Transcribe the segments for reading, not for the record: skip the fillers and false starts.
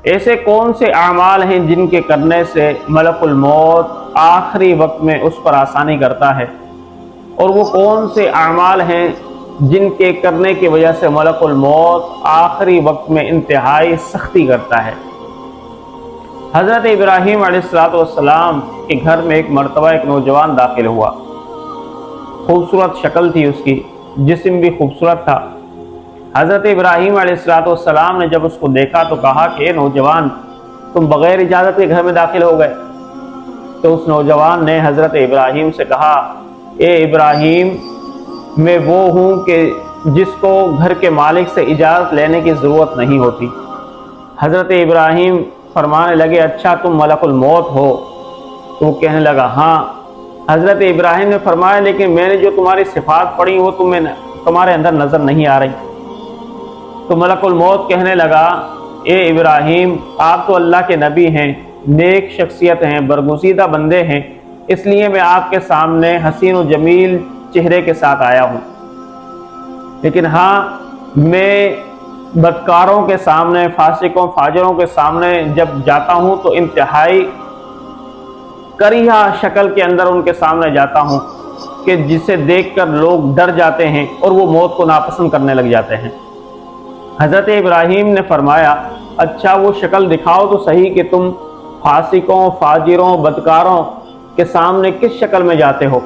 ایسے کون سے اعمال ہیں جن کے کرنے سے ملک الموت آخری وقت میں اس پر آسانی کرتا ہے، اور وہ کون سے اعمال ہیں جن کے کرنے کی وجہ سے ملک الموت آخری وقت میں انتہائی سختی کرتا ہے۔ حضرت ابراہیم علیہ السلام کے گھر میں ایک مرتبہ ایک نوجوان داخل ہوا۔ خوبصورت شکل تھی اس کی، جسم بھی خوبصورت تھا۔ حضرت ابراہیم علیہ السلام نے جب اس کو دیکھا تو کہا کہ اے نوجوان، تم بغیر اجازت کے گھر میں داخل ہو گئے؟ تو اس نوجوان نے حضرت ابراہیم سے کہا، اے ابراہیم، میں وہ ہوں کہ جس کو گھر کے مالک سے اجازت لینے کی ضرورت نہیں ہوتی۔ حضرت ابراہیم فرمانے لگے، اچھا تم ملک الموت ہو؟ تو وہ کہنے لگا ہاں۔ حضرت ابراہیم نے فرمایا، لیکن میں نے جو تمہاری صفات پڑھی وہ تمہارے اندر نظر نہیں آ رہی۔ تو ملک الموت کہنے لگا، اے ابراہیم، آپ تو اللہ کے نبی ہیں، نیک شخصیت ہیں، برگزیدہ بندے ہیں، اس لیے میں آپ کے سامنے حسین و جمیل چہرے کے ساتھ آیا ہوں، لیکن ہاں میں بدکاروں کے سامنے، فاسقوں فاجروں کے سامنے جب جاتا ہوں تو انتہائی کریہا شکل کے اندر ان کے سامنے جاتا ہوں کہ جسے دیکھ کر لوگ ڈر جاتے ہیں اور وہ موت کو ناپسند کرنے لگ جاتے ہیں۔ حضرت ابراہیم نے فرمایا، اچھا وہ شکل دکھاؤ تو صحیح کہ تم فاسقوں فاجروں بدکاروں کے سامنے کس شکل میں جاتے ہو؟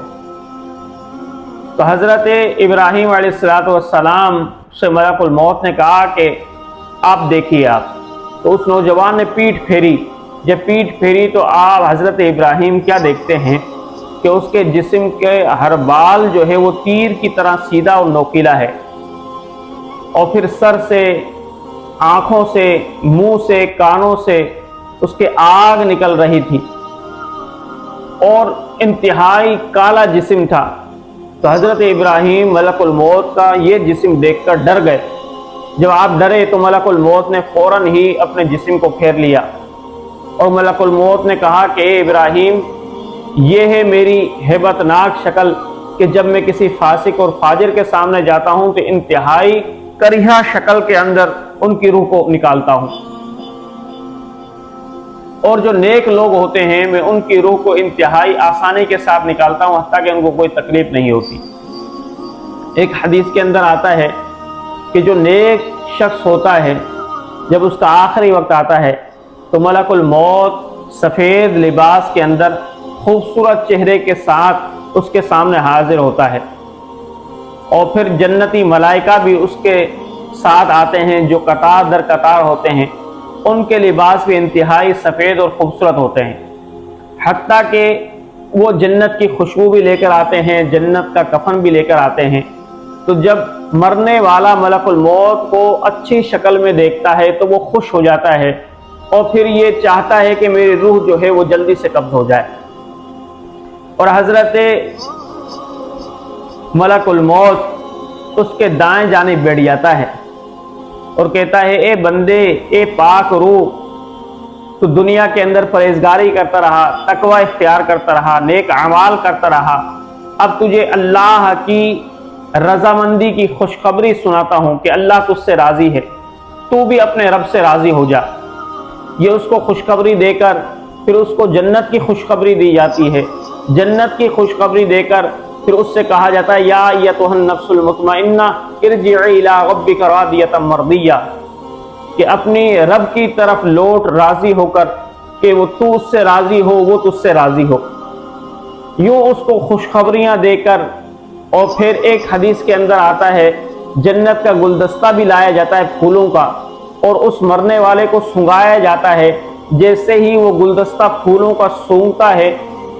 تو حضرت ابراہیم علیہ السلام سے ملک الموت نے کہا کہ آپ دیکھیے آپ۔ تو اس نوجوان نے پیٹھ پھیری۔ جب پیٹھ پھیری تو آپ حضرت ابراہیم کیا دیکھتے ہیں کہ اس کے جسم کے ہر بال جو ہے وہ تیر کی طرح سیدھا اور نوکیلا ہے، اور پھر سر سے، آنکھوں سے، منہ سے، کانوں سے اس کے آگ نکل رہی تھی اور انتہائی کالا جسم تھا۔ تو حضرت ابراہیم ملک الموت کا یہ جسم دیکھ کر ڈر گئے۔ جب آپ ڈرے تو ملک الموت نے فوراً ہی اپنے جسم کو پھیر لیا، اور ملک الموت نے کہا کہ اے ابراہیم، یہ ہے میری ہیبت ناک شکل کہ جب میں کسی فاسق اور فاجر کے سامنے جاتا ہوں تو انتہائی کریہا شکل کے اندر ان کی روح کو نکالتا ہوں، اور جو نیک لوگ ہوتے ہیں میں ان کی روح کو انتہائی آسانی کے ساتھ نکالتا ہوں، حتیٰ کہ ان کو کوئی تکلیف نہیں ہوتی۔ ایک حدیث کے اندر آتا ہے کہ جو نیک شخص ہوتا ہے جب اس کا آخری وقت آتا ہے تو ملک الموت سفید لباس کے اندر خوبصورت چہرے کے ساتھ اس کے سامنے حاضر ہوتا ہے، اور پھر جنتی ملائکہ بھی اس کے ساتھ آتے ہیں جو قطار در قطار ہوتے ہیں، ان کے لباس بھی انتہائی سفید اور خوبصورت ہوتے ہیں، حتیٰ کہ وہ جنت کی خوشبو بھی لے کر آتے ہیں، جنت کا کفن بھی لے کر آتے ہیں۔ تو جب مرنے والا ملک الموت کو اچھی شکل میں دیکھتا ہے تو وہ خوش ہو جاتا ہے، اور پھر یہ چاہتا ہے کہ میری روح جو ہے وہ جلدی سے قبض ہو جائے، اور حضرت ملک الموت اس کے دائیں جانب بیٹھ جاتا ہے اور کہتا ہے، اے بندے، اے پاک روح، تو دنیا کے اندر پرہیزگاری کرتا رہا، تقوی اختیار کرتا رہا، نیک اعمال کرتا رہا، اب تجھے اللہ کی رضامندی کی خوشخبری سناتا ہوں کہ اللہ تجھ سے راضی ہے، تو بھی اپنے رب سے راضی ہو جا۔ یہ اس کو خوشخبری دے کر پھر اس کو جنت کی خوشخبری دی جاتی ہے۔ جنت کی خوشخبری دے کر پھر اس سے کہا جاتا ہے، یا ایتھا النفس المطمئنہ ارجعی الی ربک راضیۃ مرضیہ، کہ اپنی رب کی طرف لوٹ راضی ہو کر کہ وہ تو اس سے راضی ہو، وہ تجھ سے راضی ہو۔ یوں اس کو خوشخبریاں دے کر، اور پھر ایک حدیث کے اندر آتا ہے جنت کا گلدستہ بھی لایا جاتا ہے پھولوں کا، اور اس مرنے والے کو سنگایا جاتا ہے۔ جیسے ہی وہ گلدستہ پھولوں کا سونگتا ہے،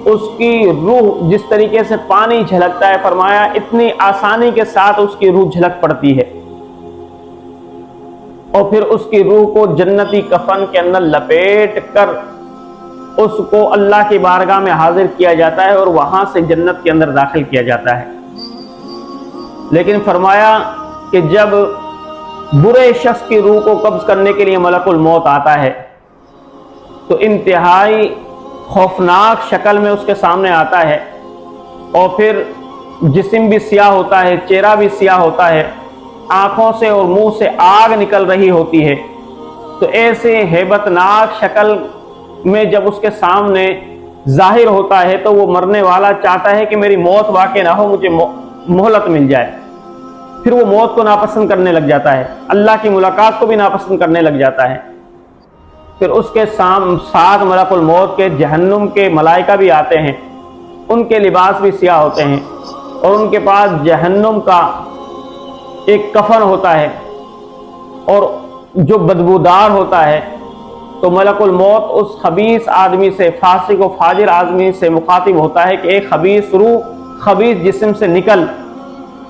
اس کی روح جس طریقے سے پانی جھلکتا ہے، فرمایا اتنی آسانی کے ساتھ اس کی روح جھلک پڑتی ہے، اور پھر اس کی روح کو جنتی کفن کے اندر لپیٹ کر اس کو اللہ کی بارگاہ میں حاضر کیا جاتا ہے، اور وہاں سے جنت کے اندر داخل کیا جاتا ہے۔ لیکن فرمایا کہ جب برے شخص کی روح کو قبض کرنے کے لیے ملک الموت آتا ہے تو انتہائی خوفناک شکل میں اس کے سامنے آتا ہے، اور پھر جسم بھی سیاہ ہوتا ہے، چہرہ بھی سیاہ ہوتا ہے، آنکھوں سے اور منہ سے آگ نکل رہی ہوتی ہے، تو ایسے ہیبتناک شکل میں جب اس کے سامنے ظاہر ہوتا ہے تو وہ مرنے والا چاہتا ہے کہ میری موت واقع نہ ہو، مجھے مہلت مل جائے۔ پھر وہ موت کو ناپسند کرنے لگ جاتا ہے، اللہ کی ملاقات کو بھی ناپسند کرنے لگ جاتا ہے۔ پھر اس کے ساتھ ملک الموت کے جہنم کے ملائکہ بھی آتے ہیں، ان کے لباس بھی سیاہ ہوتے ہیں اور ان کے پاس جہنم کا ایک کفن ہوتا ہے اور جو بدبودار ہوتا ہے۔ تو ملک الموت اس خبیث آدمی سے، فاسق و فاجر آدمی سے مخاطب ہوتا ہے کہ ایک خبیث روح خبیث جسم سے نکل،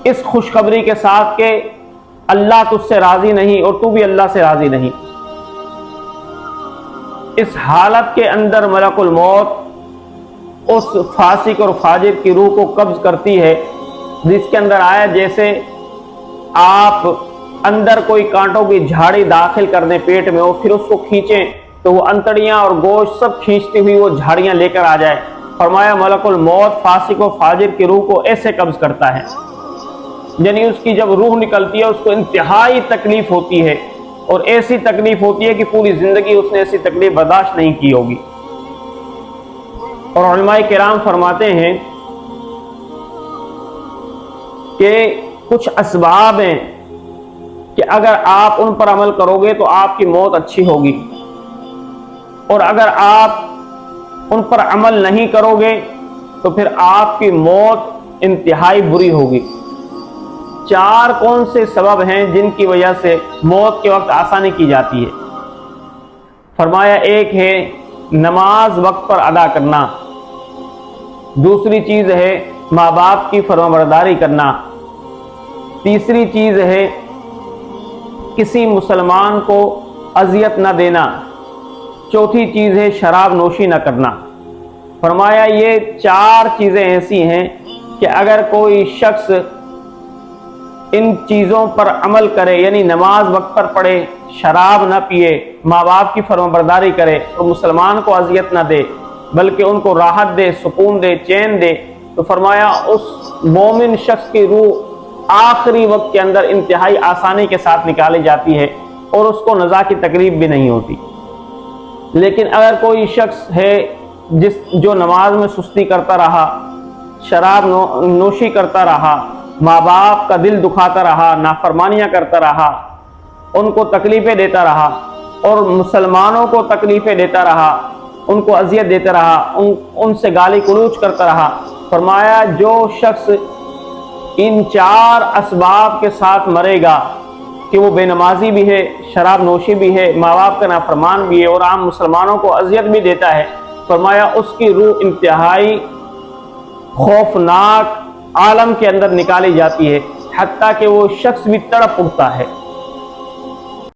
اس خوشخبری کے ساتھ کہ اللہ تجھ سے راضی نہیں اور تو بھی اللہ سے راضی نہیں۔ اس حالت کے اندر ملک الموت اس فاسق اور فاجر کی روح کو قبض کرتی ہے، جس کے اندر آیا جیسے آپ اندر کوئی کانٹوں کی جھاڑی داخل کر دیں پیٹ میں اور پھر اس کو کھینچیں تو وہ انتڑیاں اور گوشت سب کھینچتی ہوئی وہ جھاڑیاں لے کر آ جائے۔ فرمایا ملک الموت فاسق و فاجر کی روح کو ایسے قبض کرتا ہے، یعنی اس کی جب روح نکلتی ہے اس کو انتہائی تکلیف ہوتی ہے اور ایسی تکلیف ہوتی ہے کہ پوری زندگی اس نے ایسی تکلیف برداشت نہیں کی ہوگی۔ اور علماء کرام فرماتے ہیں کہ کچھ اسباب ہیں کہ اگر آپ ان پر عمل کرو گے تو آپ کی موت اچھی ہوگی، اور اگر آپ ان پر عمل نہیں کرو گے تو پھر آپ کی موت انتہائی بری ہوگی۔ چار کون سے سبب ہیں جن کی وجہ سے موت کے وقت آسانی کی جاتی ہے؟ فرمایا ایک ہے نماز وقت پر ادا کرنا، دوسری چیز ہے ماں باپ کی فرمانبرداری کرنا، تیسری چیز ہے کسی مسلمان کو اذیت نہ دینا، چوتھی چیز ہے شراب نوشی نہ کرنا۔ فرمایا یہ چار چیزیں ایسی ہیں کہ اگر کوئی شخص ان چیزوں پر عمل کرے، یعنی نماز وقت پر پڑھے، شراب نہ پیے، ماں باپ کی فرمانبرداری کرے اور مسلمان کو اذیت نہ دے بلکہ ان کو راحت دے، سکون دے، چین دے، تو فرمایا اس مومن شخص کی روح آخری وقت کے اندر انتہائی آسانی کے ساتھ نکالی جاتی ہے اور اس کو نزا کی تکلیف بھی نہیں ہوتی۔ لیکن اگر کوئی شخص ہے جو نماز میں سستی کرتا رہا، شراب نوشی کرتا رہا، ماں باپ کا دل دکھاتا رہا، نافرمانیاں کرتا رہا، ان کو تکلیفیں دیتا رہا اور مسلمانوں کو تکلیفیں دیتا رہا، ان کو اذیت دیتا رہا، ان سے گالی گلوچ کرتا رہا، فرمایا جو شخص ان چار اسباب کے ساتھ مرے گا کہ وہ بے نمازی بھی ہے، شراب نوشی بھی ہے، ماں باپ کا نافرمان بھی ہے اور عام مسلمانوں کو اذیت بھی دیتا ہے، فرمایا اس کی روح انتہائی خوفناک عالم کے اندر نکالی جاتی ہے، حتیٰ کہ وہ شخص بھی تڑپ اٹھتا ہے۔